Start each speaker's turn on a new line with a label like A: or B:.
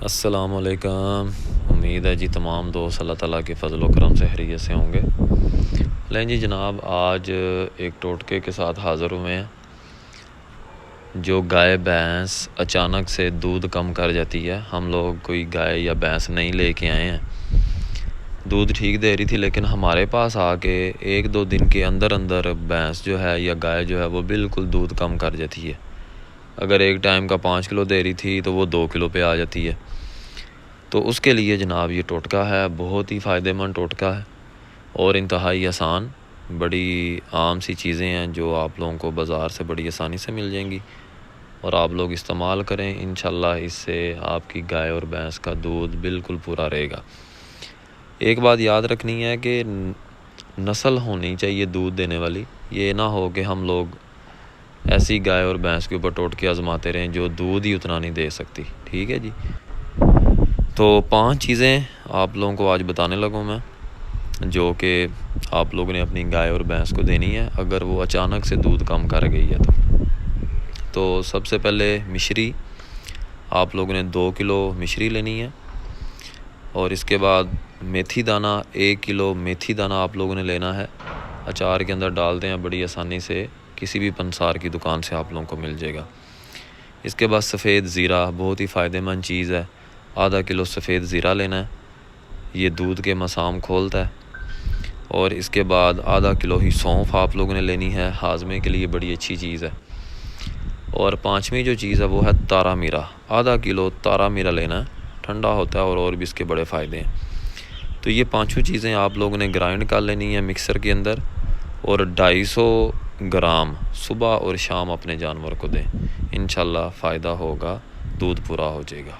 A: अस्सलामुअलैकुम। उम्मीद है जी तमाम दोस्त अल्लाह ताला के फ़ज़ल व करम से खैरियत से होंगे। लें जी जनाब, आज एक टोटके के साथ हाज़िर हुए हैं। जो गाय भैंस अचानक से दूध कम कर जाती है, हम लोग कोई गाय या भैंस नहीं लेके आए हैं, दूध ठीक दे रही थी, लेकिन हमारे पास आके एक दो दिन के अंदर अंदर भैंस जो है या गाय जो है वो बिल्कुल दूध कम कर जाती है। अगर एक टाइम का 5 किलो दे रही थी तो वो 2 किलो पे आ जाती है। तो उसके लिए जनाब ये टोटका है, बहुत ही फ़ायदेमंद टोटका है और इंतहाई आसान। बड़ी आम सी चीज़ें हैं जो आप लोगों को बाज़ार से बड़ी आसानी से मिल जाएंगी और आप लोग इस्तेमाल करें। इंशाल्लाह इससे आपकी गाय और भैंस का दूध बिल्कुल पूरा रहेगा। एक बात याद रखनी है कि नस्ल होनी चाहिए दूध देने वाली। ये ना हो कि हम लोग ऐसी गाय और भैंस के ऊपर टोटके आजमाते रहें जो दूध ही उतना नहीं दे सकती। ठीक है जी। तो 5 चीज़ें आप लोगों को आज बताने लगूँ मैं, जो कि आप लोगों ने अपनी गाय और भैंस को देनी है अगर वो अचानक से दूध कम कर गई है तो सबसे पहले मिश्री। आप लोगों ने 2 किलो मिश्री लेनी है और इसके बाद मेथी दाना 1 किलो मेथी दाना आप लोगों ने लेना है। अचार के अंदर डालते हैं बड़ी आसानी से, किसी भी पंसार की दुकान से आप लोगों को मिल जाएगा। इसके बाद सफ़ेद ज़ीरा बहुत ही फ़ायदेमंद चीज़ है, आधा किलो सफ़ेद ज़ीरा लेना है, ये दूध के मसाम खोलता है। और इसके बाद आधा किलो ही सौंफ आप लोगों ने लेनी है, हाजमे के लिए बड़ी अच्छी चीज़ है। और 5वीं जो चीज़ है वो है तारा मीरा, आधा किलो तारा मीरा लेना है, ठंडा होता है और भी इसके बड़े फ़ायदे हैं। तो ये 5 चीज़ें आप लोगों ने ग्राइंड कर लेनी है मिक्सर के अंदर और 250 ग्राम सुबह और शाम अपने जानवर को दें। इंशाल्लाह फ़ायदा होगा, दूध पूरा हो जाएगा।